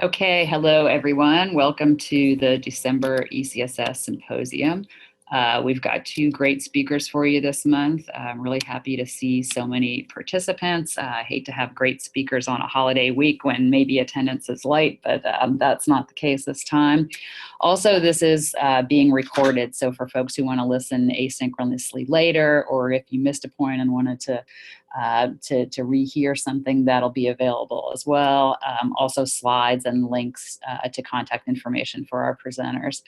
Okay, hello everyone. Welcome to the December ECSS Symposium. We've got two great speakers for you this month. I'm really happy to see so many participants. I hate to have great speakers on a holiday week when maybe attendance is light, but that's not the case this time. Also, this is being recorded, so for folks who want to listen asynchronously later, or if you missed a point and wanted to rehear something, that'll be available as well. Also slides and links to contact information for our presenters.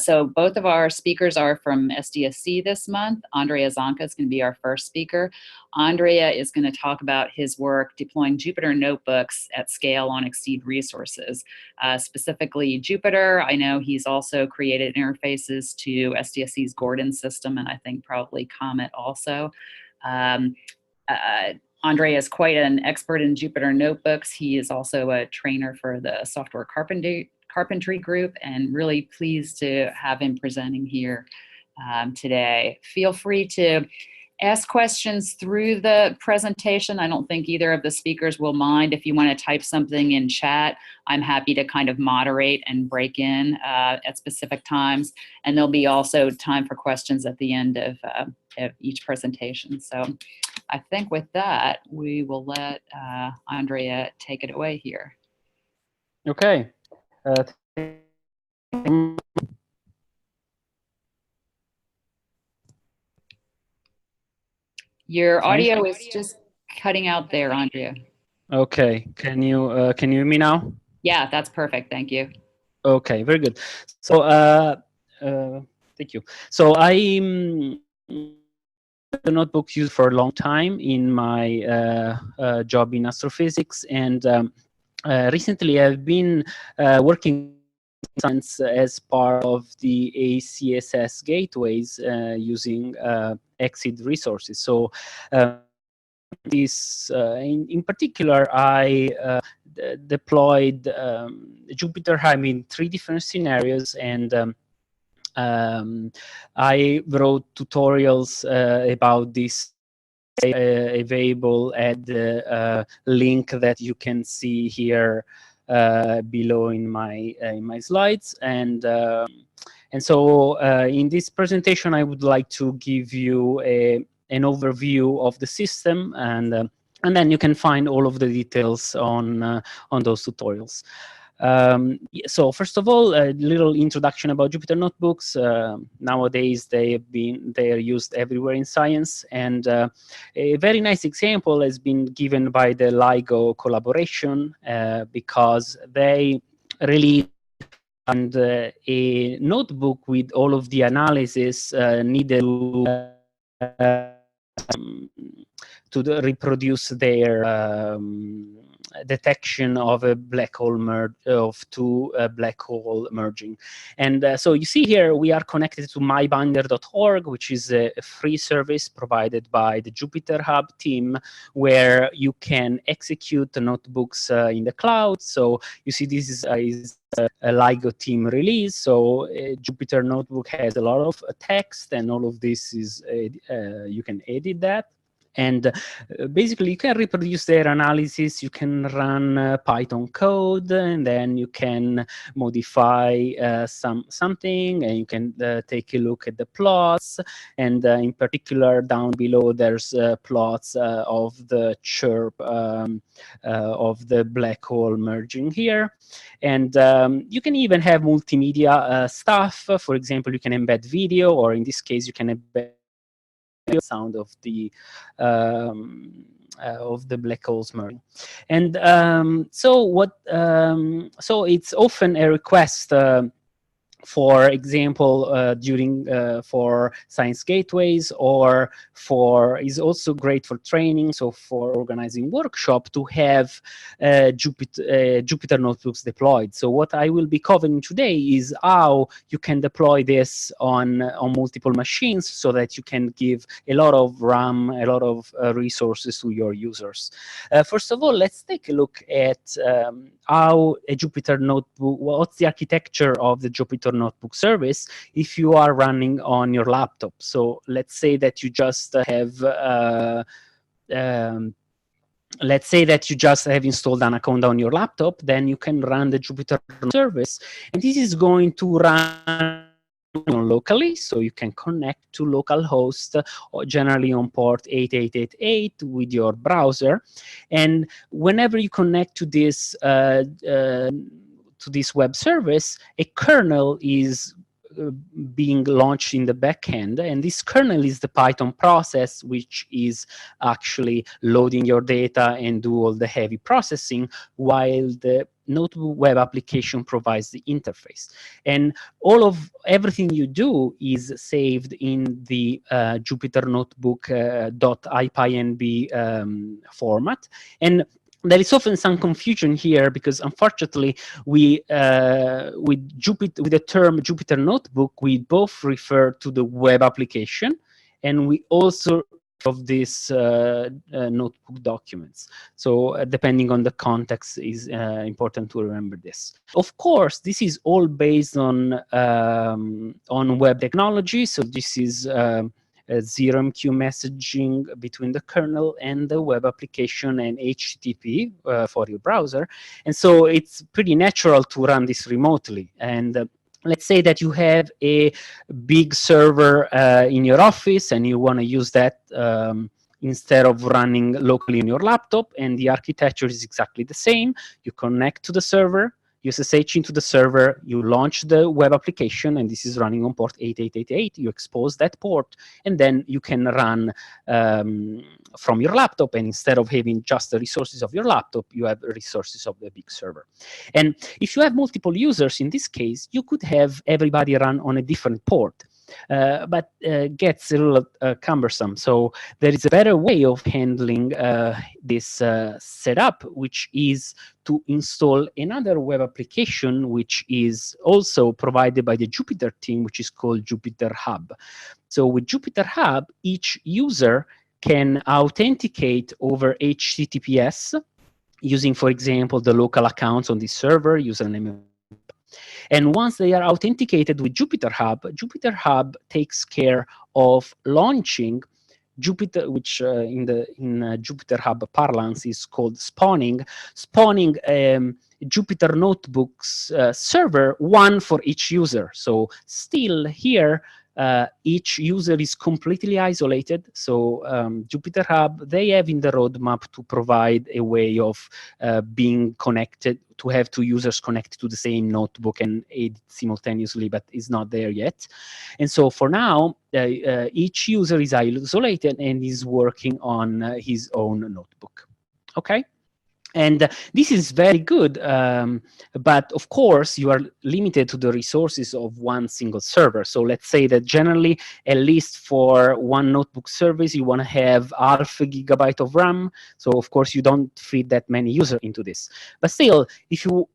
So both of our speakers are from SDSC this month. Andrea Zonka is going to be our first speaker. Andrea is going to talk about his work deploying Jupyter notebooks at scale on Exceed resources, specifically Jupyter. I know he's also created interfaces to SDSC's Gordon system, and I think probably Comet also. Andrea is quite an expert in Jupyter notebooks. He is also a trainer for the software carpentry group, and really pleased to have him presenting here today. Feel free to ask questions through the presentation. I don't think either of the speakers will mind. If you want to type something in chat, I'm happy to kind of moderate and break in at specific times. And there'll be also time for questions at the end of each presentation. So I think with that, we will let Andrea take it away here. Okay. Your audio is just cutting out there, Andrea. Okay. Can you hear me now? Yeah, that's perfect. Thank you. Okay, very good. So thank you. So I the notebook used for a long time in my job in astrophysics, and recently I've been working as part of the ECSS gateways using Exceed resources. So in particular, I deployed Jupyter Hub in 3 different scenarios, and I wrote tutorials about this available at the link that you can see here below in my slides. And so in this presentation, I would like to give you an overview of the system, and then you can find all of the details on those tutorials. So first of all, a little introduction about Jupyter notebooks. Nowadays, they are used everywhere in science, and a very nice example has been given by the LIGO collaboration because they released a notebook with all of the analysis needed to reproduce their detection of a black hole of two black hole merging. And so you see here we are connected to mybinder.org, which is a free service provided by the Jupyter Hub team, where you can execute the notebooks in the cloud. So you see this is a LIGO team release. So Jupyter notebook has a lot of text, and all of this is you can edit that. And basically, you can reproduce their analysis. You can run Python code, and then you can modify something, and you can take a look at the plots. And in particular, down below, there's plots of the chirp of the black hole merging here. And you can even have multimedia stuff. For example, you can embed video, or in this case, you can embed sound of the black holes merging. And so it's often a request for example, during for science gateways, or is also great for training, so for organizing workshop, to have Jupyter notebooks deployed. So what I will be covering today is how you can deploy this on multiple machines, so that you can give a lot of RAM, a lot of resources to your users. First of all, let's take a look at how a Jupyter notebook, what's the architecture of the Jupyter notebook service if you are running on your laptop. So let's say that you just have let's say that you just have installed an account on your laptop, then you can run the Jupyter service, and this is going to run locally, so you can connect to localhost, or generally on port 8888 with your browser, and whenever you connect to this web service, a kernel is being launched in the backend, and this kernel is the Python process which is actually loading your data and do all the heavy processing, while the notebook web application provides the interface. And everything you do is saved in the Jupyter Notebook .ipynb format. And there is often some confusion here because, unfortunately, with the term Jupyter Notebook, we both refer to the web application, and we also of these notebook documents. So depending on the context, is important to remember this. Of course, this is all based on web technology. So this is zero-MQ messaging between the kernel and the web application, and HTTP for your browser. And so it's pretty natural to run this remotely. And let's say that you have a big server in your office and you want to use that instead of running locally on your laptop, and the architecture is exactly the same. You connect to the server, you SSH into the server, you launch the web application, and this is running on port 8888. You expose that port, and then you can run from your laptop, and instead of having just the resources of your laptop, you have resources of the big server. And if you have multiple users, in this case, you could have everybody run on a different port. But gets a little cumbersome. So there is a better way of handling this setup, which is to install another web application, which is also provided by the Jupyter team, which is called Jupyter Hub. So with Jupyter Hub, each user can authenticate over HTTPS using, for example, the local accounts on this server, username. And once they are authenticated with Jupyter Hub takes care of launching Jupyter, which in Jupyter Hub parlance is called spawning Jupyter Notebooks server, one for each user. So still here, each user is completely isolated. So Jupyter Hub, they have in the roadmap to provide a way of being connected, to have two users connected to the same notebook and edit simultaneously, but it's not there yet. And so for now, each user is isolated and is working on his own notebook. Okay? And this is very good, but of course you are limited to the resources of one single server. So let's say that generally, at least for one notebook service, you want to have half a gigabyte of RAM. So of course you don't fit that many users into this. But still, if you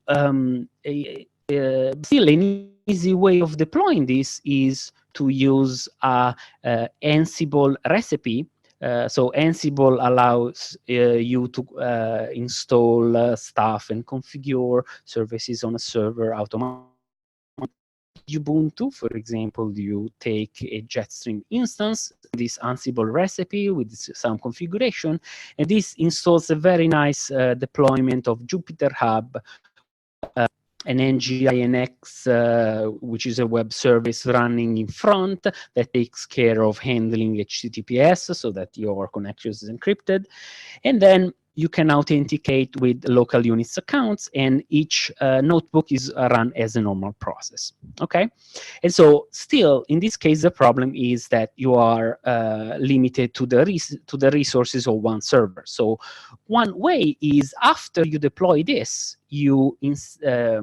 still an easy way of deploying this is to use a Ansible recipe. So Ansible allows you to install stuff and configure services on a server automatically. Ubuntu, for example, you take a Jetstream instance, this Ansible recipe with some configuration, and this installs a very nice deployment of Jupyter Hub, an nginx, which is a web service running in front that takes care of handling HTTPS so that your connection is encrypted. And then you can authenticate with local Unix accounts, and each notebook is run as a normal process. Okay, and so still in this case the problem is that you are limited to the resources of one server. So one way is, after you deploy this, you use a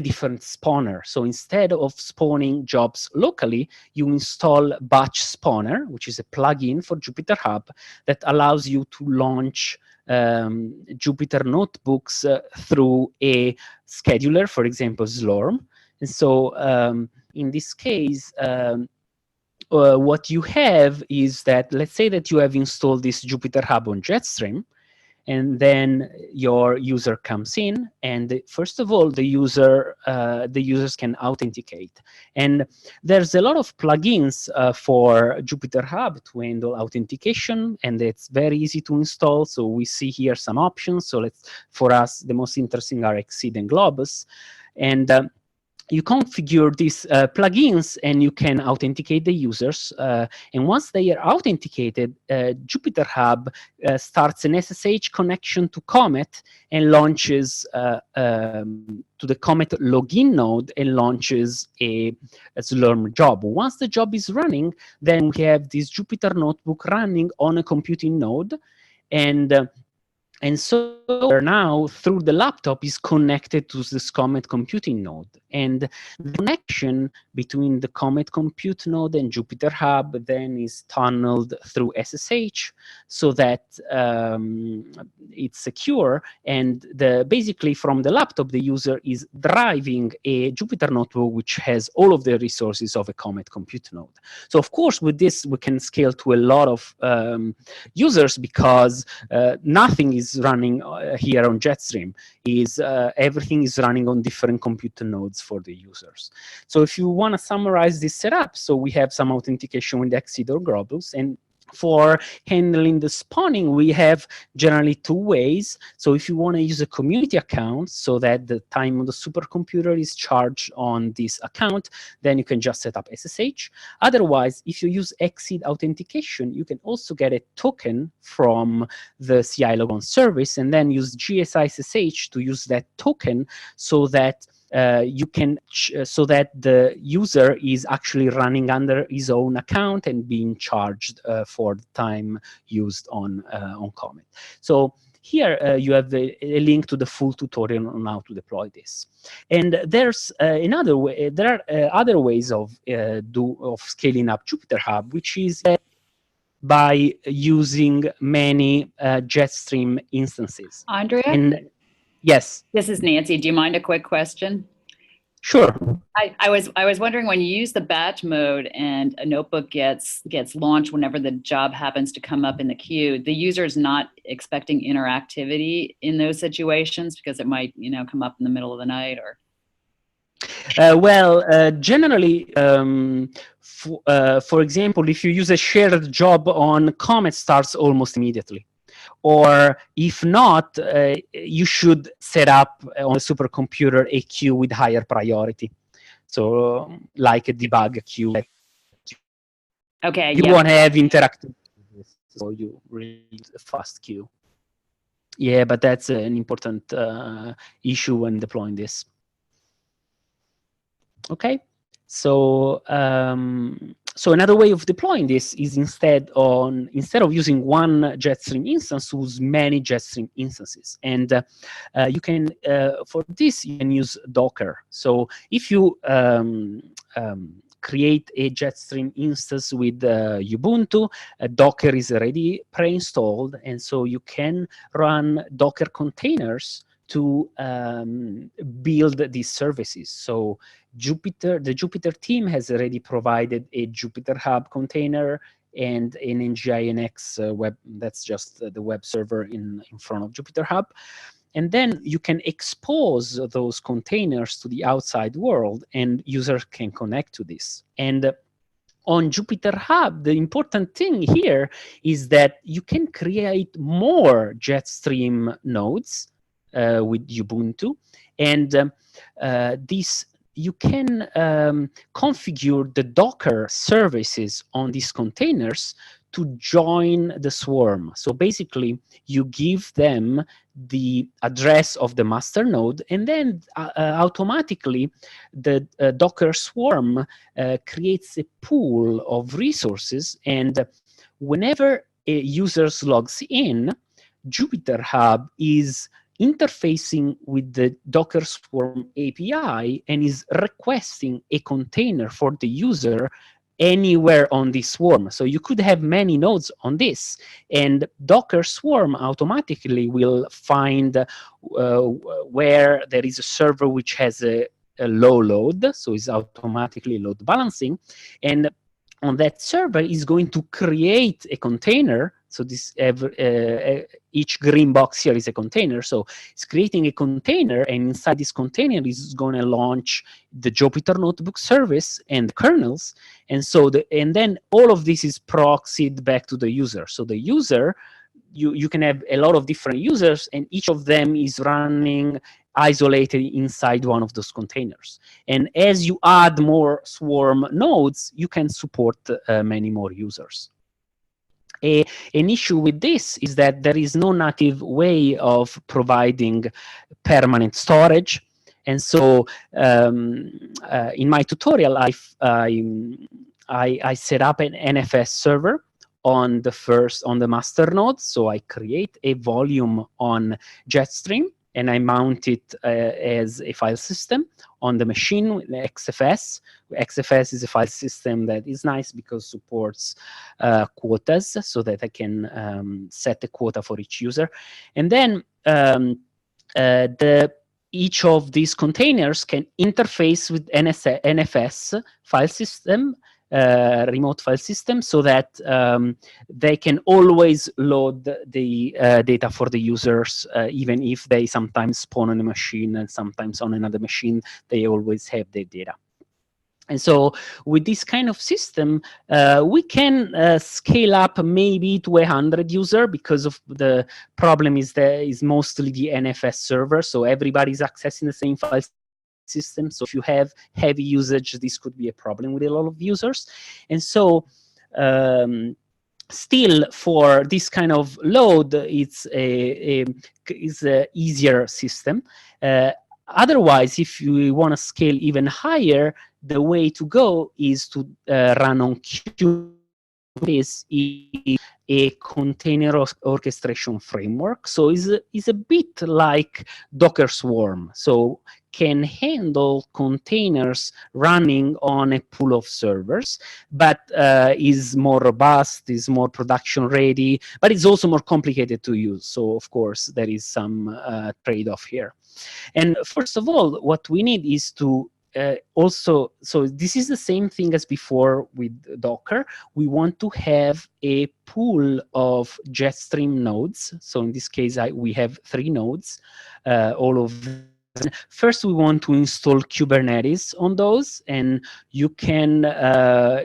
different spawner. So instead of spawning jobs locally, you install Batch Spawner, which is a plugin for Jupyter Hub that allows you to launch Jupyter Notebooks through a scheduler, for example, Slurm. And so in this case, what you have is that, let's say that you have installed this Jupyter Hub on Jetstream, and then your user comes in, and first of all, the users can authenticate. And there's a lot of plugins for Jupyter Hub to handle authentication, and it's very easy to install. So we see here some options. So for us, the most interesting are Exceed and Globus. And you configure these plugins, and you can authenticate the users. And once they are authenticated, Jupyter Hub starts an SSH connection to Comet and launches to the Comet login node and launches a Slurm job. Once the job is running, then we have this Jupyter notebook running on a computing node. And so now, through the laptop, is connected to this Comet computing node. And the connection between the Comet compute node and Jupyter Hub then is tunneled through SSH so that it's secure. And basically, from the laptop, the user is driving a Jupyter notebook which has all of the resources of a Comet compute node. So, of course, with this, we can scale to a lot of users, because nothing is running here on Jetstream. Everything is running on different computer nodes for the users. So if you want to summarize this setup, so we have some authentication with Exceed or Globus, and for handling the spawning, we have generally two ways. So if you want to use a community account so that the time on the supercomputer is charged on this account, then you can just set up SSH. Otherwise, if you use Exceed authentication, you can also get a token from the CI logon service and then use GSI-SSH to use that token so that so that the user is actually running under his own account and being charged for the time used on Comet. So here you have a link to the full tutorial on how to deploy this. And there's another way. There are other ways of scaling up Jupyter Hub, which is by using many Jetstream instances. Andrea? Yes. This is Nancy. Do you mind a quick question? Sure. I was wondering, when you use the batch mode and a notebook gets launched whenever the job happens to come up in the queue, the user is not expecting interactivity in those situations because it might, come up in the middle of the night, or. Generally, for example, if you use a shared job on Comet, starts almost immediately. Or if not, you should set up on a supercomputer a queue with higher priority. So like a debug queue. Okay. You won't have interactive, so you really use a fast queue. Yeah, but that's an important issue when deploying this. Okay, so so another way of deploying this is instead of using one Jetstream instance, use many Jetstream instances, and you can for this you can use Docker. So if you create a Jetstream instance with Ubuntu, Docker is already pre-installed, and so you can run Docker containers to build these services. So the Jupyter team has already provided a Jupyter Hub container and an NGINX web, that's just the web server in front of Jupyter Hub. And then you can expose those containers to the outside world, and users can connect to this. And on Jupyter Hub, the important thing here is that you can create more Jetstream nodes with Ubuntu, and you can configure the Docker services on these containers to join the swarm. So basically, you give them the address of the master node, and then automatically the Docker swarm creates a pool of resources, and whenever a user logs in, Jupyter Hub is interfacing with the Docker Swarm API and is requesting a container for the user anywhere on this swarm. So you could have many nodes on this, and Docker Swarm automatically will find where there is a server which has a low load, so it's automatically load balancing, and on that server is going to create a container So this each green box here is a container. So it's creating a container, and inside this container is going to launch the Jupyter Notebook service and the kernels. And so and then all of this is proxied back to the user. So the user, you can have a lot of different users, and each of them is running isolated inside one of those containers. And as you add more swarm nodes, you can support many more users. An issue with this is that there is no native way of providing permanent storage. And so in my tutorial, I set up an NFS server on the master node. So I create a volume on Jetstream, and I mount it as a file system on the machine with XFS. XFS is a file system that is nice because supports quotas, so that I can set a quota for each user. And then each of these containers can interface with NFS file system, remote file system, so that they can always load the data for the users, even if they sometimes spawn on a machine and sometimes on another machine, they always have their data. And so with this kind of system, we can scale up maybe to 100 users, because of the problem is mostly the NFS server. So everybody's accessing the same file system. So if you have heavy usage, this could be a problem with a lot of users. And so still, for this kind of load, it's a easier system. Otherwise, if you want to scale even higher, the way to go is to run on Kubernetes. Is a container orchestration framework. So it's a bit like Docker Swarm. So can handle containers running on a pool of servers, but is more robust, is more production ready, but it's also more complicated to use. So of course, there is some trade-off here. And first of all, what we need is to also, so this is the same thing as before with Docker. We want to have a pool of Jetstream nodes. So in this case, we have 3 nodes, all of them. First, we want to install Kubernetes on those, and you can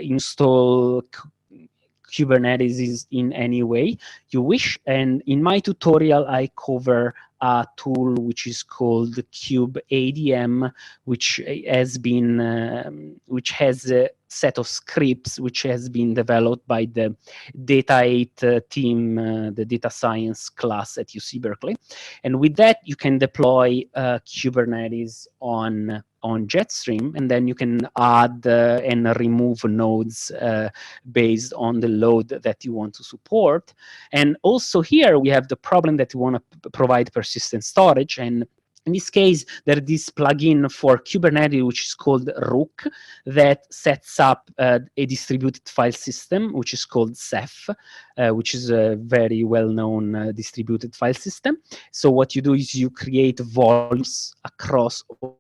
install Kubernetes in any way you wish. And in my tutorial, I cover a tool which is called kubeadm, which has a set of scripts which has been developed by the Data 8 team, the data science class at UC Berkeley. And with that, you can deploy Kubernetes on Jetstream, and then you can add and remove nodes based on the load that you want to support. And also here we have the problem that we want to provide persistent storage. And in this case, there is this plugin for Kubernetes, which is called Rook, that sets up a distributed file system, which is called Ceph, which is a very well-known distributed file system. So what you do is you create volumes across all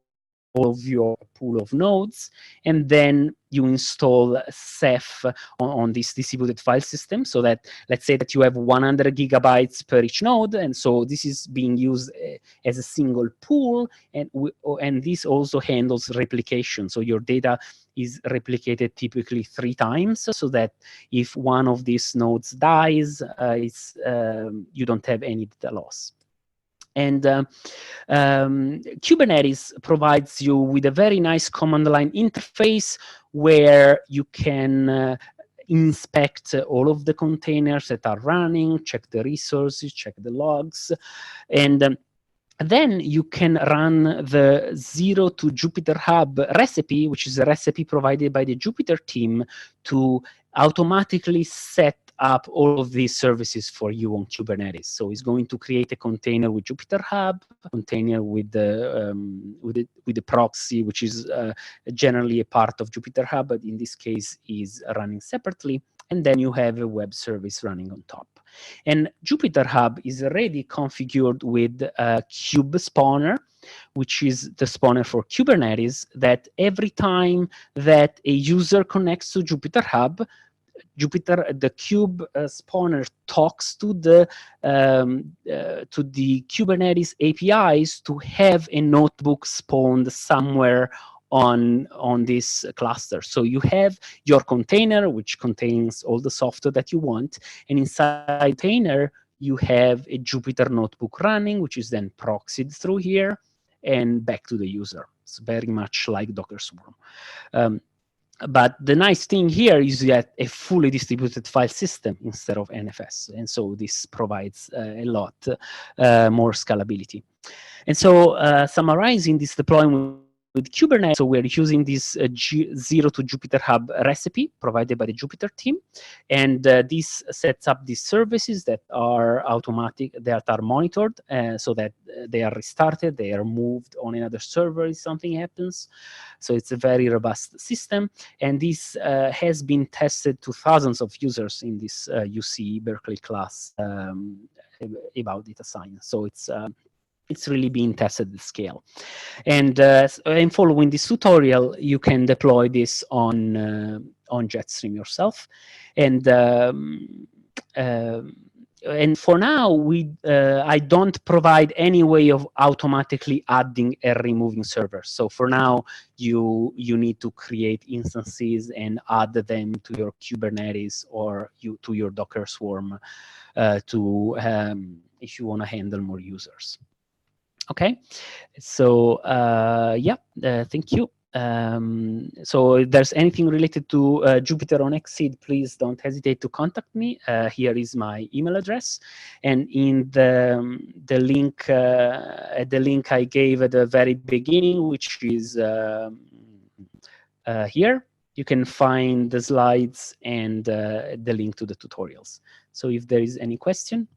of your pool of nodes, and then you install Ceph on this distributed file system, so that, let's say that you have 100 gigabytes per each node, and so this is being used as a single pool, and this also handles replication. So your data is replicated typically 3 times, so that if one of these nodes dies, you don't have any data loss. And Kubernetes provides you with a very nice command line interface where you can inspect all of the containers that are running, check the resources, check the logs, and then you can run the 0 to Jupyter Hub recipe, which is a recipe provided by the Jupyter team to automatically set up all of these services for you on Kubernetes. So it's going to create a container with Jupyter Hub, a container with the proxy, which is generally a part of Jupyter Hub, but in this case is running separately. And then you have a web service running on top. And Jupyter Hub is already configured with Kube Spawner, which is the spawner for Kubernetes, that every time that a user connects to Jupyter Hub, Jupyter, the kube spawner talks to the Kubernetes APIs to have a notebook spawned somewhere on this cluster. So you have your container, which contains all the software that you want, and inside the container you have a Jupyter notebook running, which is then proxied through here and back to the user. It's very much like Docker Swarm. But the nice thing here is that a fully distributed file system instead of NFS. And so this provides a lot more scalability. And so summarizing this deployment with Kubernetes, so we're using this zero to Jupyter Hub recipe provided by the Jupyter team. And this sets up these services that are automatic, that are monitored so that they are restarted, they are moved on another server if something happens. So it's a very robust system. And this has been tested to thousands of users in this UC Berkeley class about data science. So it's really being tested at scale. And following this tutorial, you can deploy this on Jetstream yourself. And for now, I don't provide any way of automatically adding and removing servers. So for now, you need to create instances and add them to your Kubernetes or to your Docker Swarm if you want to handle more users. Okay, so thank you. So if there's anything related to Jupyter on Xseed, please don't hesitate to contact me. Here is my email address, and in the link I gave at the very beginning, which is here, you can find the slides and the link to the tutorials. So if there is any question.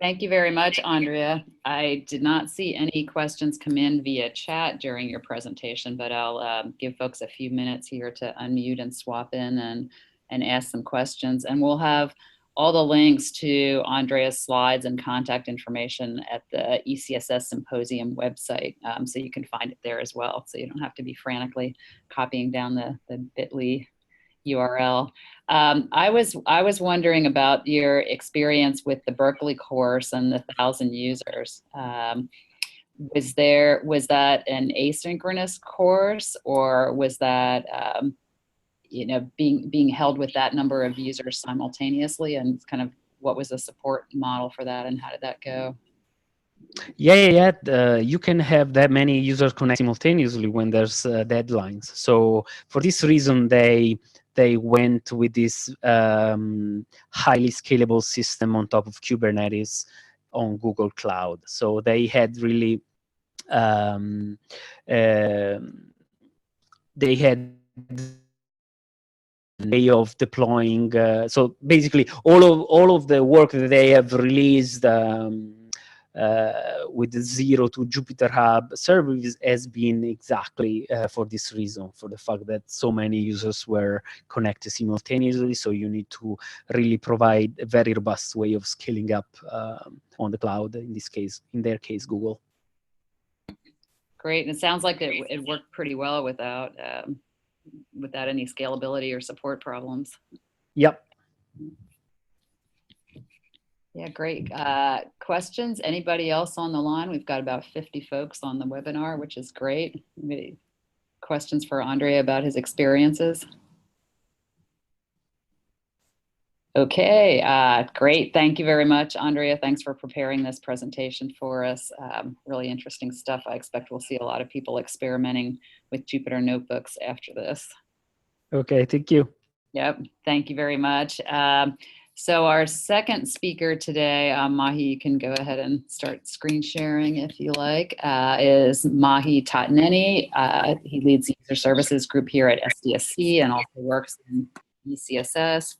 Thank you very much, Andrea. I did not see any questions come in via chat during your presentation, but I'll give folks a few minutes here to unmute and swap in and ask some questions. And we'll have all the links to Andrea's slides and contact information at the ECSS Symposium website, so you can find it there as well. So you don't have to be frantically copying down the bit.ly URL. I was wondering about your experience with the Berkeley course and the 1,000 users. Was that an asynchronous course, or was that being held with that number of users simultaneously, and kind of what was the support model for that, and how did that go? Yeah. You can have that many users connect simultaneously when there's deadlines. So for this reason, they went with this highly scalable system on top of Kubernetes on Google Cloud. So they had really way of deploying. So basically, all of the work that they have released with the zero to Jupyter Hub service has been exactly for this reason, for the fact that so many users were connected simultaneously. So you need to really provide a very robust way of scaling up on the cloud, in their case, Google. Great, and it sounds like it worked pretty well without any scalability or support problems. Yep. Yeah, great. Questions? Anybody else on the line? We've got about 50 folks on the webinar, which is great. Maybe questions for Andrea about his experiences? Okay, great. Thank you very much, Andrea. Thanks for preparing this presentation for us. Really interesting stuff. I expect we'll see a lot of people experimenting with Jupyter notebooks after this. Okay, thank you. Yep, thank you very much. So our second speaker today, Mahi, you can go ahead and start screen sharing if you like, is Mahi Totten. He leads the user services group here at SDSC and also works in ECSS.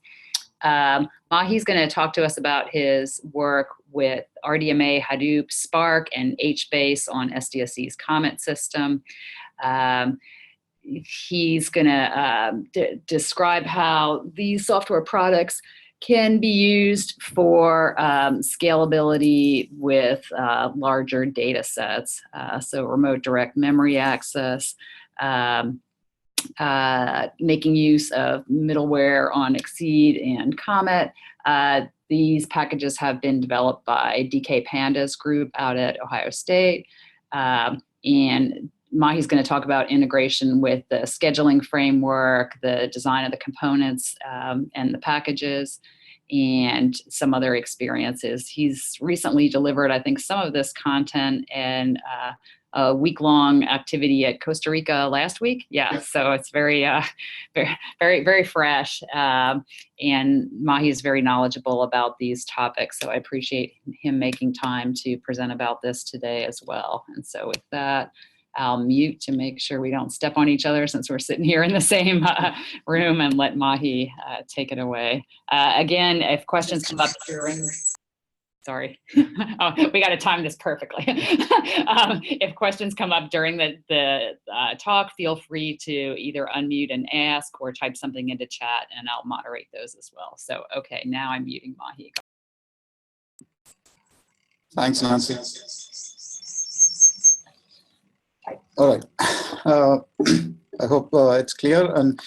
Mahi's going to talk to us about his work with RDMA, Hadoop, Spark, and HBase on SDSC's Comet system. He's going to describe how these software products can be used for scalability with larger data sets, so remote direct memory access, making use of middleware on Exceed and Comet. These packages have been developed by DK Panda's group out at Ohio State. And Mahi's going to talk about integration with the scheduling framework, the design of the components and the packages, and some other experiences. He's recently delivered, I think, some of this content and a week-long activity at Costa Rica last week. Yeah, so it's very, very fresh. And Mahi is very knowledgeable about these topics, so I appreciate him making time to present about this today as well. And so with that, I'll mute to make sure we don't step on each other since we're sitting here in the same room, and let Mahi take it away. Again, if questions come up during, sorry, oh, we got to time this perfectly. If questions come up during the talk, feel free to either unmute and ask or type something into chat, and I'll moderate those as well. So, okay, now I'm muting Mahi. Thanks, Nancy. All right. I hope it's clear. And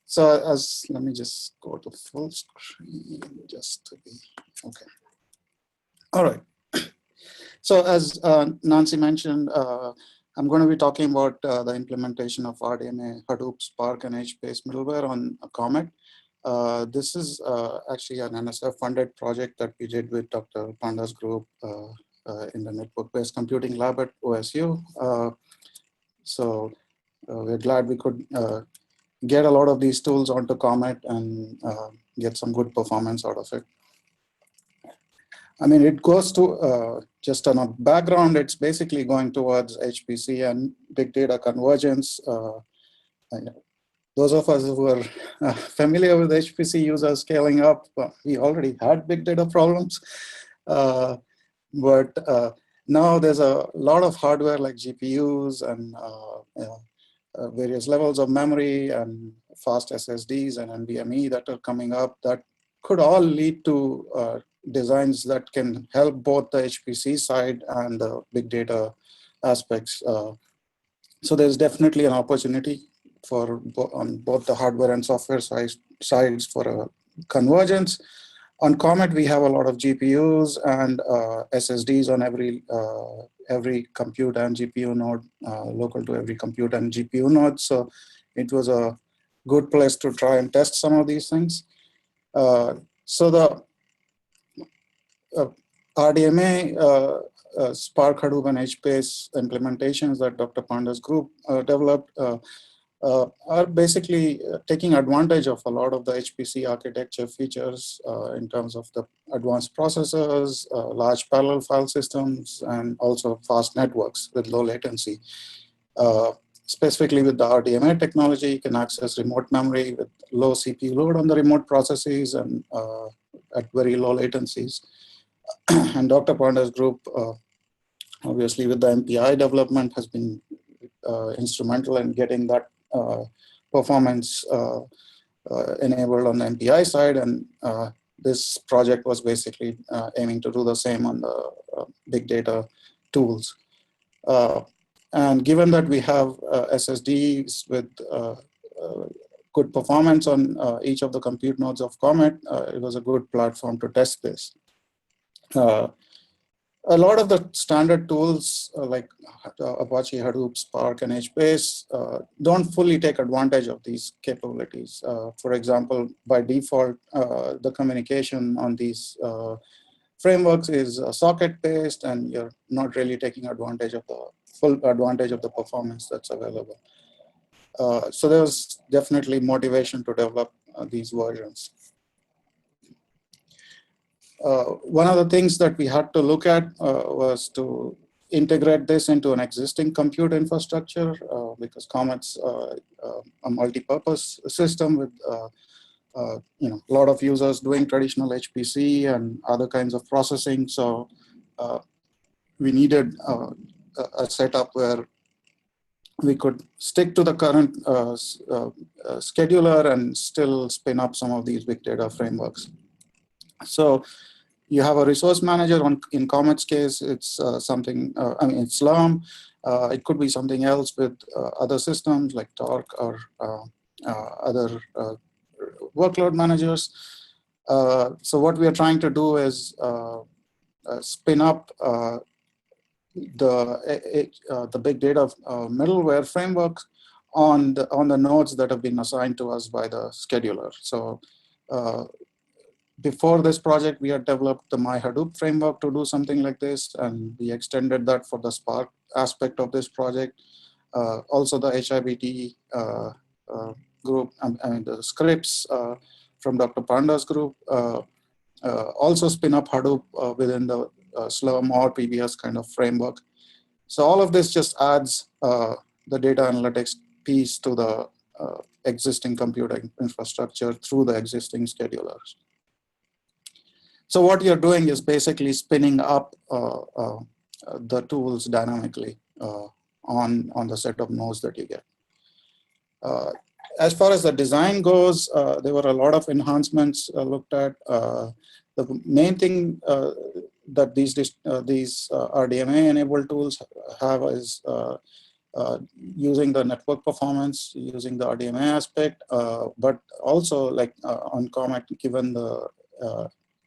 so let me just go to full screen just to be, okay. All right. So as Nancy mentioned, I'm going to be talking about the implementation of RDMA, Hadoop, Spark, and HBase middleware on Comet. This is actually an NSF-funded project that we did with Dr. Panda's group in the network-based computing lab at OSU. So we're glad we could get a lot of these tools onto Comet and get some good performance out of it. I mean, it goes to just on a background, it's basically going towards HPC and big data convergence. Those of us who are familiar with HPC users scaling up, we already had big data problems. But now there's a lot of hardware like GPUs and various levels of memory and fast SSDs and NVMe that are coming up that could all lead to designs that can help both the HPC side and the big data aspects. So there's definitely an opportunity for on both the hardware and software sides for a convergence. On Comet, we have a lot of GPUs and SSDs on every compute and GPU node, local to every compute and GPU node. So it was a good place to try and test some of these things. So the RDMA, Spark, Hadoop, and HBase implementations that Dr. Panda's group developed are basically taking advantage of a lot of the HPC architecture features in terms of the advanced processors, large parallel file systems, and also fast networks with low latency. Specifically with the RDMA technology, you can access remote memory with low CPU load on the remote processes and at very low latencies. And Dr. Panda's group, obviously with the MPI development, has been instrumental in getting that performance enabled on the MPI side, and this project was basically aiming to do the same on the big data tools. And given that we have SSDs with good performance on each of the compute nodes of Comet, it was a good platform to test this. A lot of the standard tools like Apache Hadoop, Spark, and HBase don't fully take advantage of these capabilities. For example, by default, the communication on these frameworks is socket-based, and you're not really taking advantage of the full advantage of the performance that's available. So there's definitely motivation to develop these versions. One of the things that we had to look at was to integrate this into an existing compute infrastructure because Comet's a multi-purpose system with a lot of users doing traditional HPC and other kinds of processing. So we needed a setup where we could stick to the current scheduler and still spin up some of these big data frameworks. So you have a resource manager in Comet's case. It's something, it's Slurm. It could be something else with other systems like Torque or other workload managers. So what we are trying to do is spin up the big data middleware framework on the nodes that have been assigned to us by the scheduler. So before this project, we had developed the My Hadoop framework to do something like this, and we extended that for the Spark aspect of this project. Also, the HIBT group, I mean the scripts from Dr. Panda's group also spin up Hadoop within the Slurm or PBS kind of framework. So all of this just adds the data analytics piece to the existing computing infrastructure through the existing schedulers. So what you're doing is basically spinning up the tools dynamically on the set of nodes that you get. As far as the design goes, there were a lot of enhancements looked at. The main thing that these RDMA-enabled tools have is using the network performance, using the RDMA aspect, but also like on Comet, given the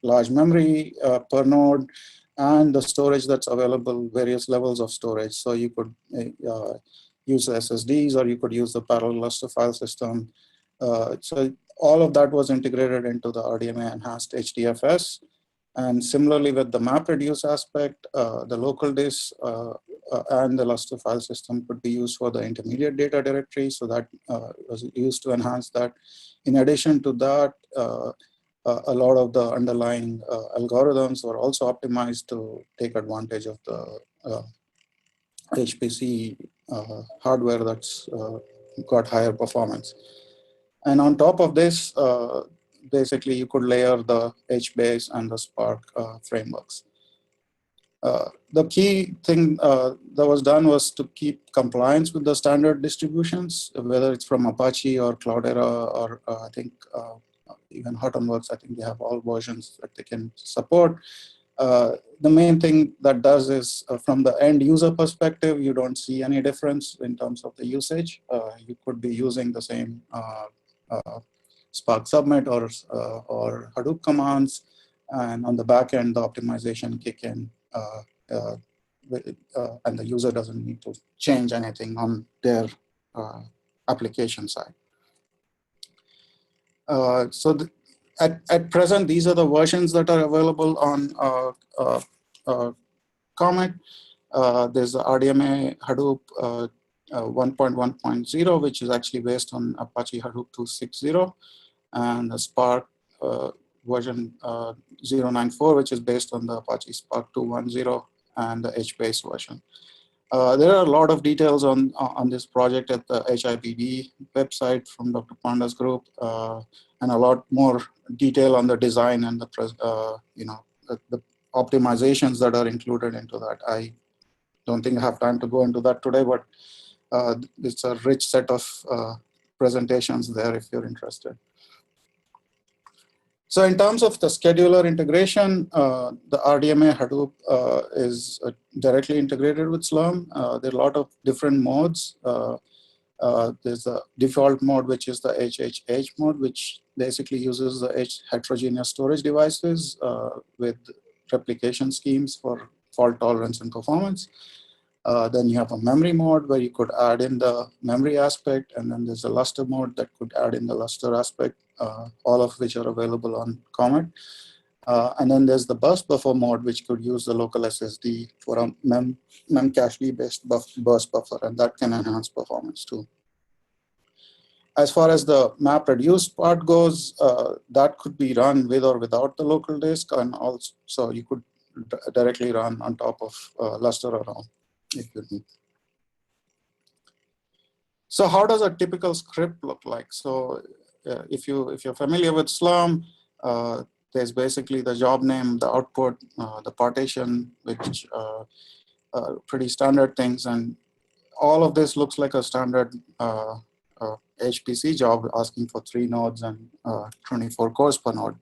large memory per node and the storage that's available, various levels of storage. So you could use SSDs, or you could use the parallel cluster file system. So all of that was integrated into the RDMA enhanced HDFS. And similarly with the MapReduce aspect, the local disk and the cluster file system could be used for the intermediate data directory. So that was used to enhance that. In addition to that, a lot of the underlying algorithms were also optimized to take advantage of the HPC hardware that's got higher performance. And on top of this, basically you could layer the HBase and the Spark frameworks. The key thing that was done was to keep compliance with the standard distributions, whether it's from Apache or Cloudera or I think even Hortonworks. I think they have all versions that they can support. The main thing that does is from the end user perspective, you don't see any difference in terms of the usage. You could be using the same Spark submit or Hadoop commands, and on the back end, the optimization kick in, and the user doesn't need to change anything on their application side. So at present, these are the versions that are available on Comet. There's the RDMA Hadoop 1.1.0, which is actually based on Apache Hadoop 2.6.0, and the Spark version 0.94, which is based on the Apache Spark 2.1.0 and the HBase version. There are a lot of details on this project at the HIBD website from Dr. Panda's group, and a lot more detail on the design and the the optimizations that are included into that. I don't think I have time to go into that today, but it's a rich set of presentations there if you're interested. So in terms of the scheduler integration, the RDMA Hadoop is directly integrated with Slurm. There are a lot of different modes. There's the default mode, which is the HHH mode, which basically uses the heterogeneous storage devices with replication schemes for fault tolerance and performance. Then you have a memory mode where you could add in the memory aspect, and then there's a luster mode that could add in the luster aspect, all of which are available on Comet. And then there's the burst buffer mode, which could use the local SSD for a memcached-based burst buffer, and that can enhance performance too. As far as the MapReduce part goes, that could be run with or without the local disk, and also you could directly run on top of luster or ROM if you need. So how does a typical script look like? So if you're familiar with Slurm, there's basically the job name, the output, the partition, which pretty standard things, and all of this looks like a standard HPC job asking for 3 nodes and 24 cores per node.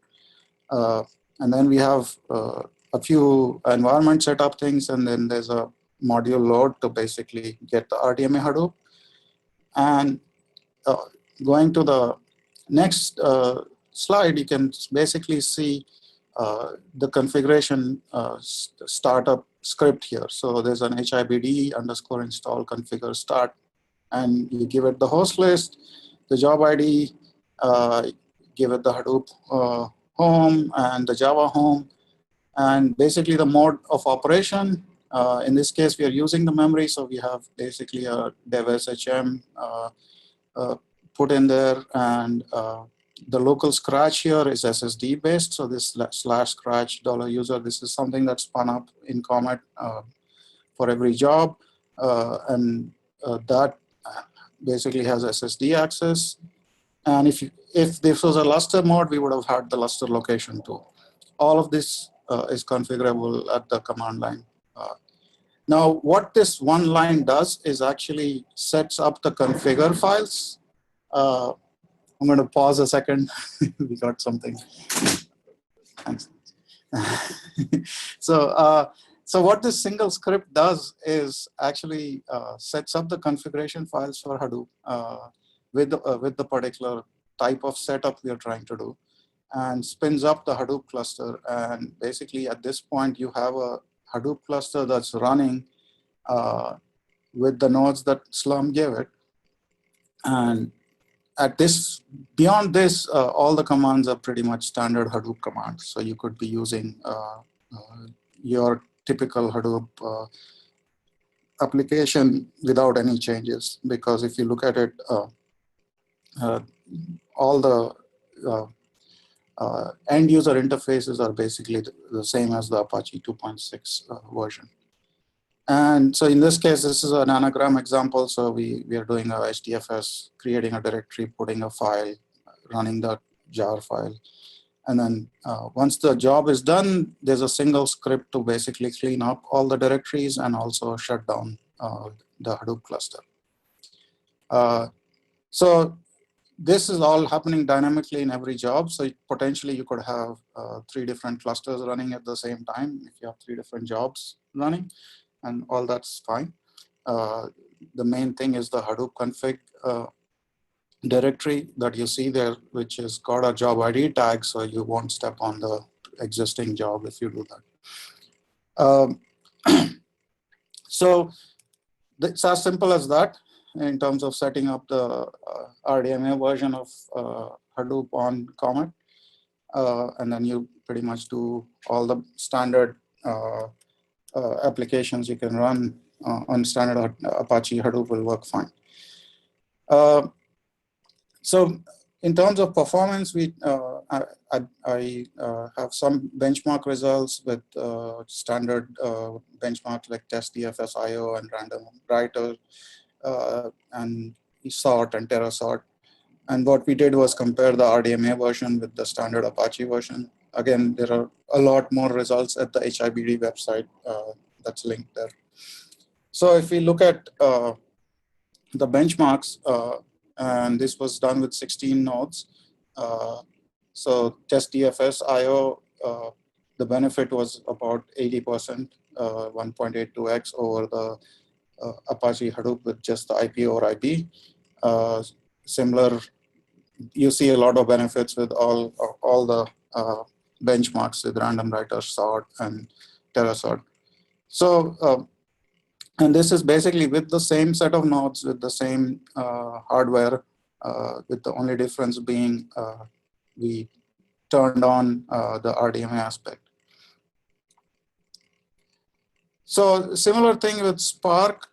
And then we have a few environment setup things, and then there's a module load to basically get the RDMA Hadoop. And going to the next slide, you can basically see the configuration startup script here. So there's an HIBD underscore install configure start, and you give it the host list, the job ID, give it the Hadoop home and the Java home, and basically the mode of operation. In this case, we are using the memory, so we have basically a dev SHM put in there, and the local scratch here is SSD based. So this /scratch $user, this is something that's spun up in Comet for every job, and that basically has SSD access. And if this was a Lustre mode, we would have had the Lustre location too. All of this is configurable at the command line. Now, what this one line does is actually sets up the configure files. I'm going to pause a second. We got something. Thanks. So what this single script does is actually sets up the configuration files for Hadoop with the particular type of setup we are trying to do, and spins up the Hadoop cluster. And basically, at this point, you have a Hadoop cluster that's running with the nodes that Slum gave it. And beyond this, all the commands are pretty much standard Hadoop commands. So you could be using your typical Hadoop application without any changes, because if you look at it, all the end user interfaces are basically the same as the Apache 2.6 version. And so in this case, this is an anagram example. So we are doing a HDFS, creating a directory, putting a file, running the jar file. And then once the job is done, there's a single script to basically clean up all the directories and also shut down the Hadoop cluster. So this is all happening dynamically in every job. So potentially you could have 3 different clusters running at the same time if you have 3 different jobs running, and all that's fine. The main thing is the Hadoop config directory that you see there, which has got a job ID tag, so you won't step on the existing job if you do that. So it's as simple as that in terms of setting up the RDMA version of Hadoop on Comet. And then you pretty much do all the standard applications you can run on standard Apache Hadoop will work fine. So in terms of performance, I have some benchmark results with standard benchmarks like test DFS IO and random writer and sort and terasort. And what we did was compare the RDMA version with the standard Apache version. Again, there are a lot more results at the HIBD website that's linked there. So if we look at the benchmarks, and this was done with 16 nodes. So test DFS IO, the benefit was about 80%, 1.82x over the Apache Hadoop with just the IP over IP. Similar, you see a lot of benefits with all the benchmarks with random writer, sort, and terasort. So, and this is basically with the same set of nodes, with the same hardware, with the only difference being we turned on the RDMA aspect. So similar thing with Spark,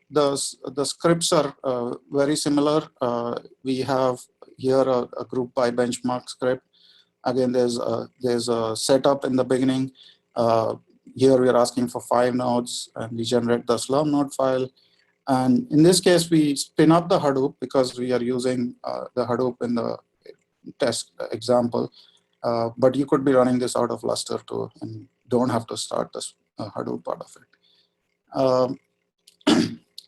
the scripts are very similar. We have here a group by benchmark script. Again, there's a setup in the beginning. Here we are asking for 5 nodes, and we generate the Slurm node file. And in this case, we spin up the Hadoop because we are using the Hadoop in the test example. But you could be running this out of Lustre too, and don't have to start this Hadoop part of it.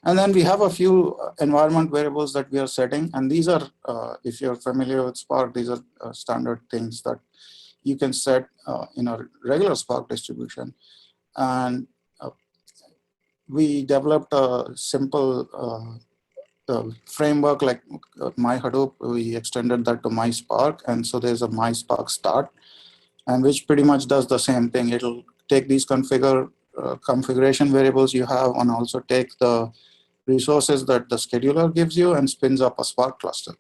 And then we have a few environment variables that we are setting. And these are, if you're familiar with Spark, these are standard things that you can set in a regular Spark distribution. And we developed a simple framework like My Hadoop. We extended that to My Spark, and so there's a My Spark start, and which pretty much does the same thing. It'll take these configuration variables you have, and also take the resources that the scheduler gives you and spins up a Spark cluster.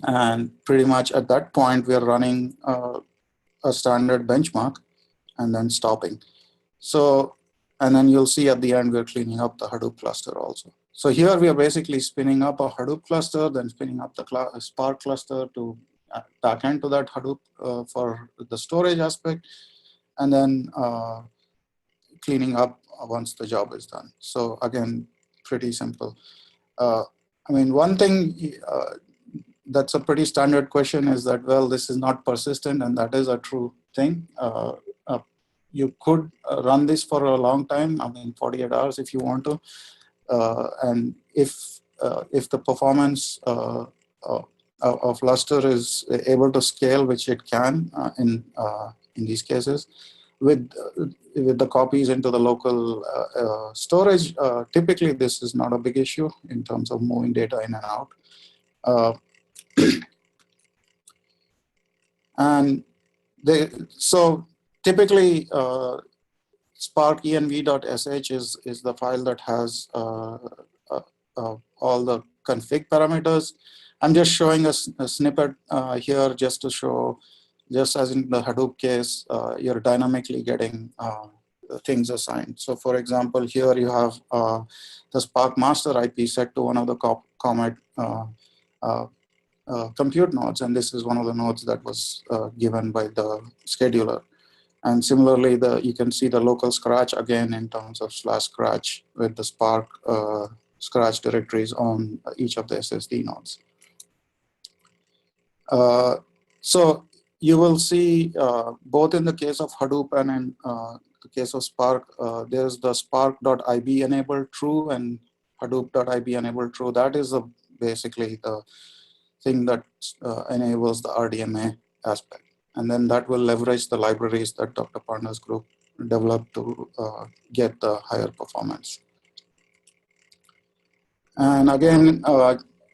And pretty much at that point, we are running a standard benchmark and then stopping. So, and then you'll see at the end, we're cleaning up the Hadoop cluster also. So here we are basically spinning up a Hadoop cluster, then spinning up the Spark cluster to back into that Hadoop for the storage aspect, and then cleaning up once the job is done. So again, pretty simple. I mean, one thing that's a pretty standard question is that, well, this is not persistent, and that is a true thing. You could run this for a long time, I mean, 48 hours if you want to. And if the performance of Lustre is able to scale, which it can in these cases, with the copies into the local storage, typically this is not a big issue in terms of moving data in and out. And so typically Spark env.sh is the file that has all the config parameters. I'm just showing a snippet here just to show, just as in the Hadoop case, you're dynamically getting things assigned. So for example, here you have the Spark master IP set to one of the Comet compute nodes, and this is one of the nodes that was given by the scheduler. And similarly, you can see the local scratch again in terms of /scratch with the Spark scratch directories on each of the SSD nodes. So you will see both in the case of Hadoop and in the case of Spark, there's the spark.ib enabled true and hadoop.ib enabled true. That is basically the thing that enables the RDMA aspect. And then that will leverage the libraries that Dr. Panda's group developed to get the higher performance. And again,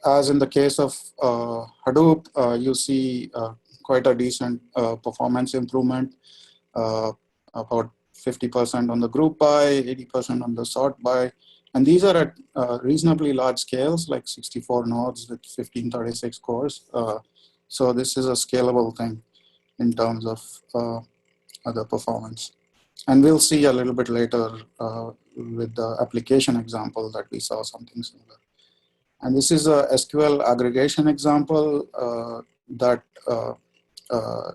as in the case of Hadoop, you see quite a decent performance improvement, about 50% on the group by, 80% on the sort by. And these are at reasonably large scales, like 64 nodes with 1536 cores. So this is a scalable thing in terms of the performance. And we'll see a little bit later with the application example that we saw something similar. And this is a SQL aggregation example that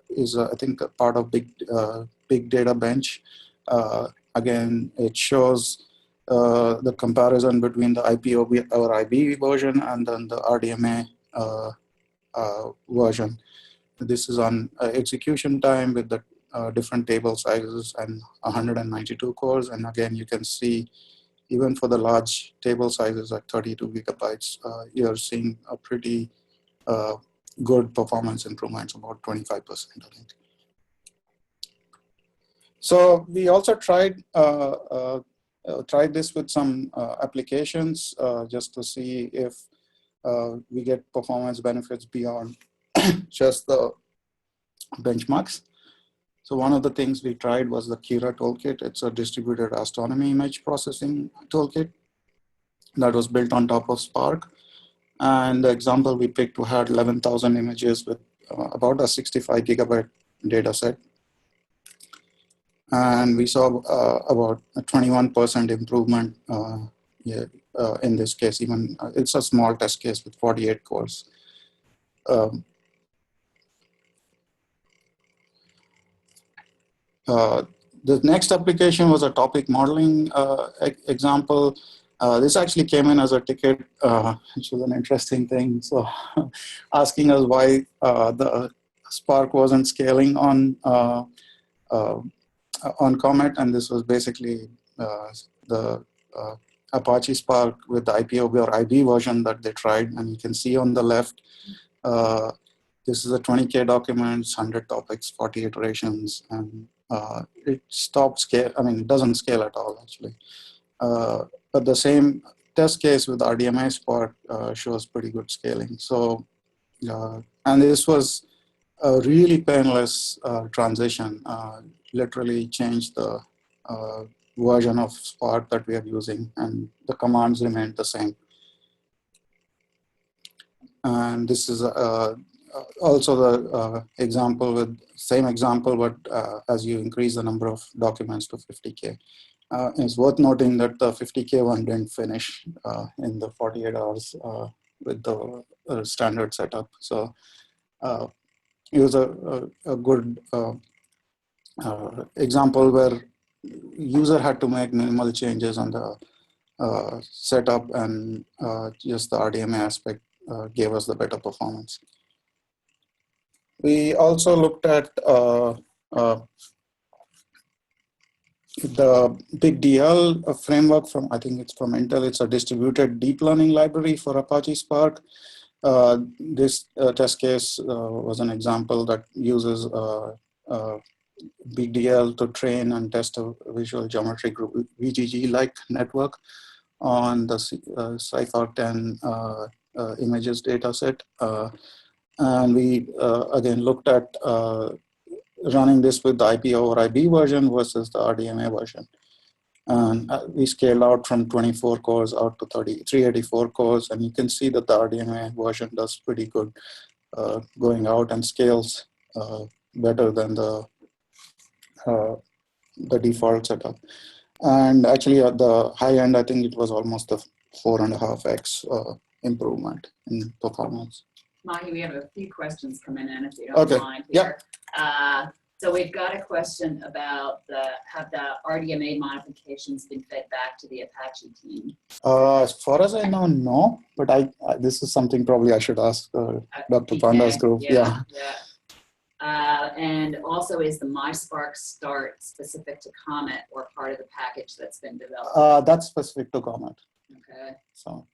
is, I think, a part of Big Data Bench. Again, it shows the comparison between the IPOB or IB version and then the RDMA version. This is on execution time with the different table sizes and 192 cores. And again, you can see even for the large table sizes at 32 gigabytes, you're seeing a pretty good performance improvements, about 25%, I think. So we also tried this with some applications just to see if we get performance benefits beyond just the benchmarks. So one of the things we tried was the Kira toolkit. It's a distributed astronomy image processing toolkit that was built on top of Spark. And the example we picked, we had 11,000 images with about a 65 gigabyte data set. And we saw about a 21% improvement in this case. Even it's a small test case with 48 cores. The next application was a topic modeling example. This actually came in as a ticket, which was an interesting thing. So asking us why the Spark wasn't scaling on Comet, and this was basically the Apache Spark with the IPOB or IB version that they tried. And you can see on the left, this is a 20K documents, 100 topics, 40 iterations, and it stopped scale. I mean, it doesn't scale at all, actually. but the same test case with RDMA Spark shows pretty good scaling. So, and this was a really painless transition. Literally changed the version of Spark that we are using, and the commands remained the same. And this is also the example with same example, but as you increase the number of documents to 50K. It's worth noting that the 50K one didn't finish in the 48 hours with the standard setup. So it was a good example where user had to make minimal changes on the setup, and just the RDMA aspect gave us the better performance. We also looked at the Big DL framework from, I think it's from Intel. It's a distributed deep learning library for Apache Spark. This test case was an example that uses Big DL to train and test a visual geometry group VGG-like network on the Cypher10 images dataset. And we again looked at running this with the IP over IB version versus the RDMA version. And we scaled out from 24 cores out to 384 cores. And you can see that the RDMA version does pretty good going out and scales better than the default setup. And actually at the high end, I think it was almost a 4.5x improvement in performance. Mahi, we have a few questions coming in if you don't mind here. So we've got a question about have the RDMA modifications been fed back to the Apache team? As far as I know, no. But this is something probably I should ask Dr. Panda's group. Yeah. And also, is the MySpark start specific to Comet or part of the package that's been developed? That's specific to Comet. Okay. So.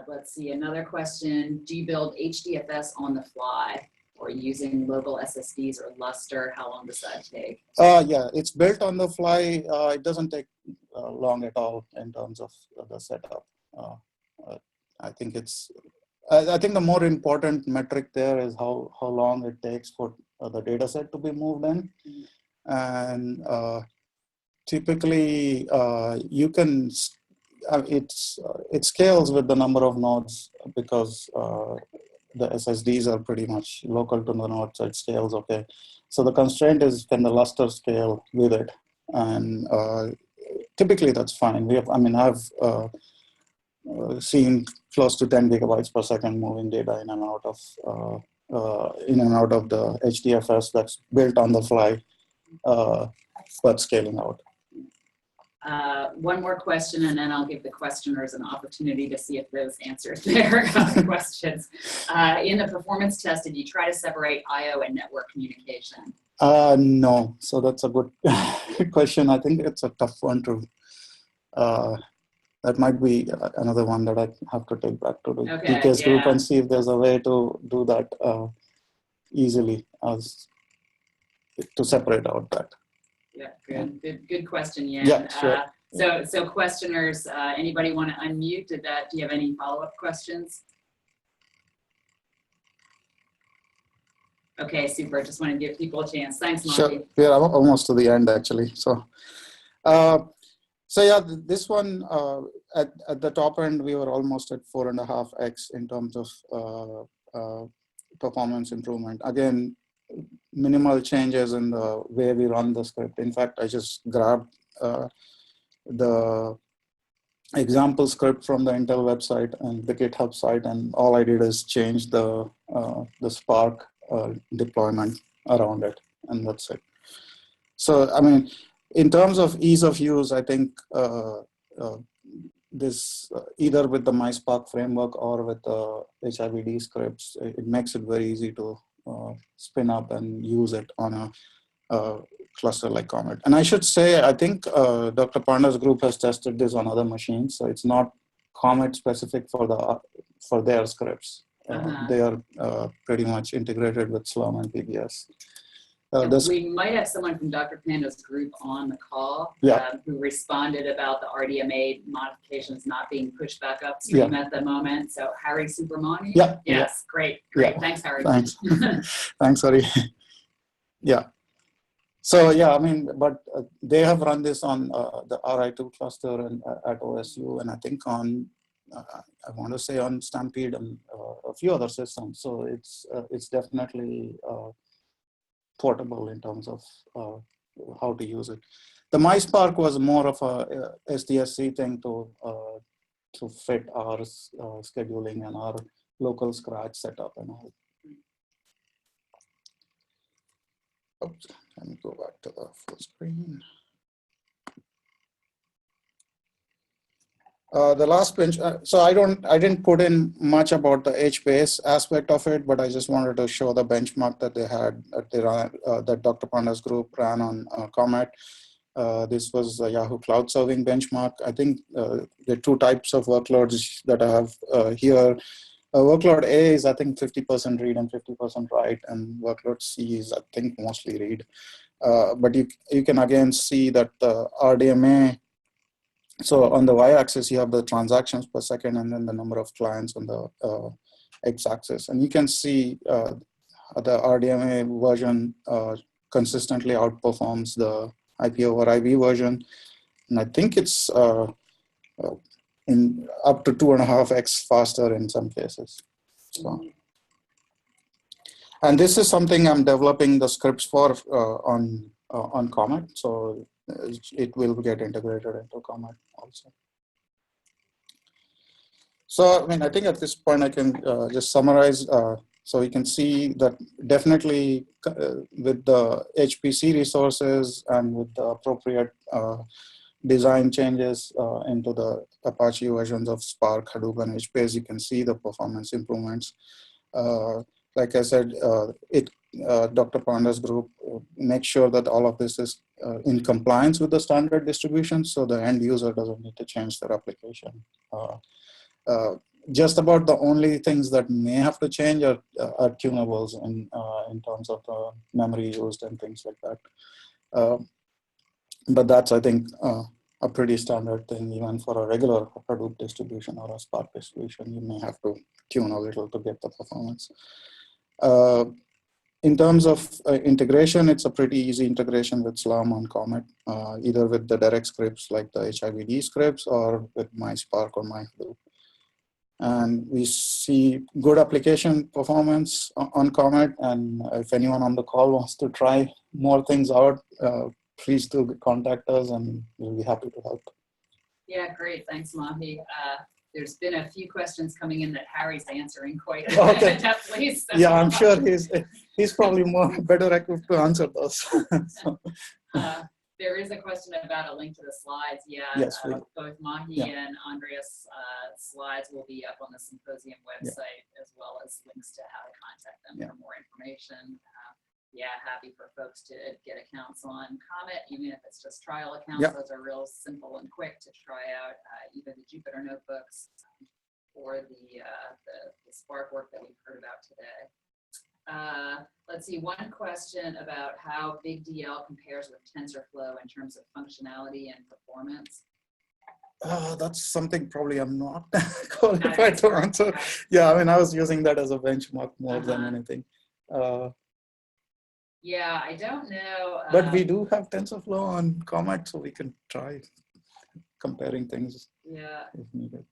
Let's see, another question. Do you build HDFS on the fly or using local SSDs or Lustre? How long does that take? Yeah, it's built on the fly. It doesn't take long at all in terms of the setup. I think I think the more important metric there is how long it takes for the data set to be moved in. And typically you can it scales with the number of nodes because the SSDs are pretty much local to the node, so it scales okay. So the constraint is, can the Lustre scale with it? And typically that's fine. I've seen close to 10 gigabytes per second moving data in and out of the HDFS that's built on the fly, but scaling out. One more question, and then I'll give the questioners an opportunity to see if there's answers their questions. In the performance test, did you try to separate I/O and network communication? No. So that's a good question. I think it's a tough one to. That might be another one that I have to take back to the DK's group and see if there's a way to do that easily, to separate out that. Yeah, good question, Yan. Yeah, sure. So questioners, anybody want to unmute? Do you have any follow-up questions? Okay, super. Just want to give people a chance. Thanks, Mahi. Sure. We're almost to the end, actually. So, yeah, this one at the top end, we were almost at 4.5x in terms of performance improvement. Again, minimal changes in the way we run the script. In fact, I just grabbed the example script from the Intel website and the GitHub site, and all I did is change the Spark deployment around it, and that's it. So, I mean, in terms of ease of use, I think this either with the MySpark framework or with the HIVD scripts, it makes it very easy to spin up and use it on a cluster like Comet. And I should say, I think Dr. Panda's group has tested this on other machines, so it's not Comet specific for their scripts. They are pretty much integrated with Slurm and PBS. We might have someone from Dr. Panda's group on the call who responded about the RDMA modifications not being pushed back upstream at the moment. So Harry Subramani? Yes, great. Thanks, Harry. Thanks. Thanks, Harry. Yeah. So yeah, I mean, but they have run this on the RI2 cluster and at OSU, and I think on I want to say on Stampede and a few other systems. So it's definitely portable in terms of how to use it. The MySpark was more of a SDSC thing to fit our scheduling and our local Scratch setup and all. Oops, let me go back to the full screen. The last bench, so I didn't put in much about the HBase aspect of it, but I just wanted to show the benchmark that they had that Dr. Panda's group ran on Comet. This was a Yahoo Cloud Serving benchmark. I think there are two types of workloads that I have here. Workload A is, I think, 50% read and 50% write, and workload C is, I think, mostly read. But you can again see that the RDMA, so on the y-axis, you have the transactions per second, and then the number of clients on the x-axis. And you can see the RDMA version consistently outperforms the IP over IP version. And I think it's in up to 2.5x faster in some cases. So, and this is something I'm developing the scripts for on Comet. So it will get integrated into Comet also. So, I mean, I think at this point I can just summarize. So you can see that definitely with the HPC resources and with the appropriate design changes into the Apache versions of Spark, Hadoop, and HBase, you can see the performance improvements. Like I said, Dr. Panda's group makes sure that all of this is in compliance with the standard distribution, so the end user doesn't need to change their application. Just about the only things that may have to change are tunables in terms of the memory used and things like that. But that's, I think, a pretty standard thing. Even for a regular Hadoop distribution or a Spark distribution, you may have to tune a little to get the performance. In terms of integration, it's a pretty easy integration with Slurm on Comet, either with the direct scripts like the HIVD scripts or with MySpark or MyHadoop. And we see good application performance on Comet. And if anyone on the call wants to try more things out, please do contact us and we'll be happy to help. Yeah, great. Thanks, Mahi. There's been a few questions coming in that Harry's answering quite deftly. So. Yeah, I'm sure he's probably better equipped to answer those. So. There is a question about a link to the slides. Yeah, yes, both Mahi and Andreas' slides will be up on the Symposium website, as well as links to how to contact them for more information. Yeah, happy for folks to get accounts on Comet, even if it's just trial accounts. Those are real simple and quick to try out, either the Jupyter notebooks or the Spark work that we've heard about today. Let's see, one question about how Big DL compares with TensorFlow in terms of functionality and performance. That's something probably I'm not qualified to answer. Yeah, I mean, I was using that as a benchmark more than anything. Yeah, I don't know. But we do have TensorFlow on Comet, so we can try comparing things if needed.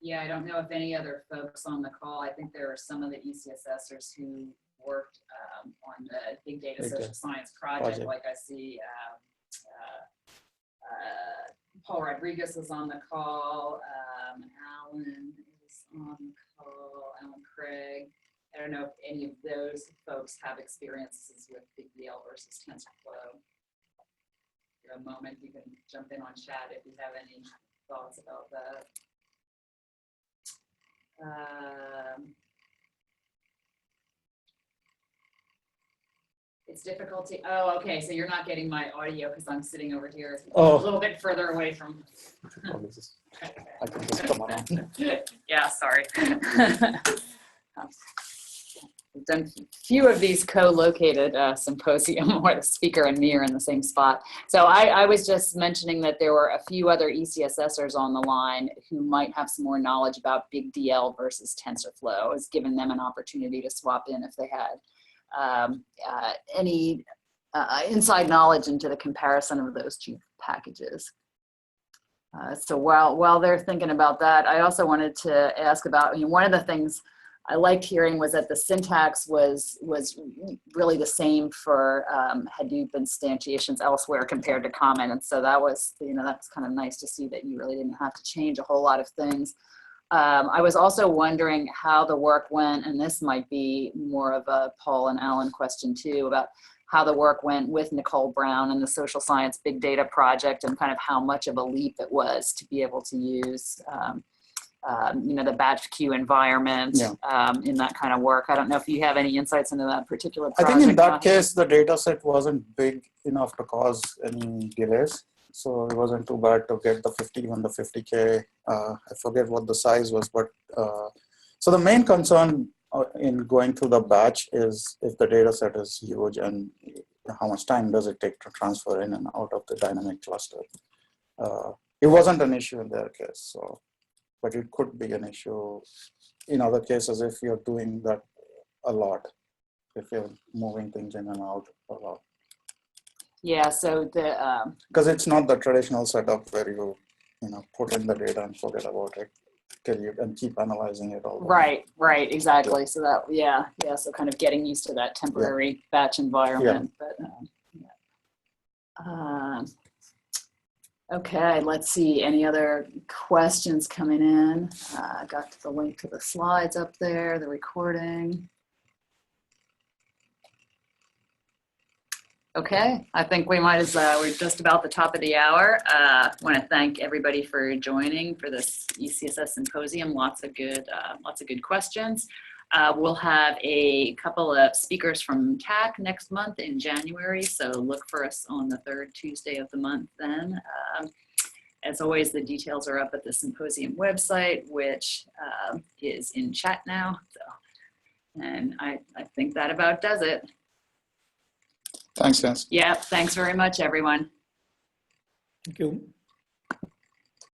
Yeah, I don't know if any other folks on the call. I think there are some of the ECSSers who worked on the Big Data Social Science project. Like I see Paul Rodriguez is on the call. Alan is on the call. Alan Craig. I don't know if any of those folks have experiences with Big DL versus TensorFlow. For a moment, you can jump in on chat if you have any thoughts about that. It's difficulty. Oh, okay. So you're not getting my audio because I'm sitting over here a little bit further away from. I can just come around. Yeah, sorry. we've done few of these co-located symposium where the speaker and me are in the same spot. So I was just mentioning that there were a few other ECSSers on the line who might have some more knowledge about big DL versus TensorFlow. I was giving them an opportunity to swap in if they had any inside knowledge into the comparison of those two packages. So while they're thinking about that, I also wanted to ask about, one of the things I liked hearing was that the syntax was really the same for Hadoop instantiations elsewhere compared to Comet. And so that was, that's kind of nice to see that you really didn't have to change a whole lot of things. I was also wondering how the work went, and this might be more of a Paul and Alan question too, about how the work went with Nicole Brown and the Social Science Big Data Project, and kind of how much of a leap it was to be able to use the batch queue environment in that kind of work. I don't know if you have any insights into that particular project. I think in that case, the data set wasn't big enough to cause any delays. So it wasn't too bad to get the 50 and the 50K. I forget what the size was, but so the main concern in going through the batch is if the data set is huge and how much time does it take to transfer in and out of the dynamic cluster. It wasn't an issue in their case, so, but it could be an issue in other cases if you're doing that a lot, if you're moving things in and out a lot. Yeah, so the because it's not the traditional setup where you put in the data and forget about it till you and keep analyzing it all. Right, exactly. Yeah. So that so kind of getting used to that temporary batch environment. But okay, let's see. Any other questions coming in? I got the link to the slides up there, the recording. Okay, I think we might as we're just about the top of the hour. I want to thank everybody for joining for this ECSS Symposium. Lots of good questions. We'll have a couple of speakers from TAC next month in January, so look for us on the third Tuesday of the month then. As always, the details are up at the Symposium website, which is in chat now. So, and I think that about does it. Thanks, Jens. Yeah, thanks very much, everyone. Thank you.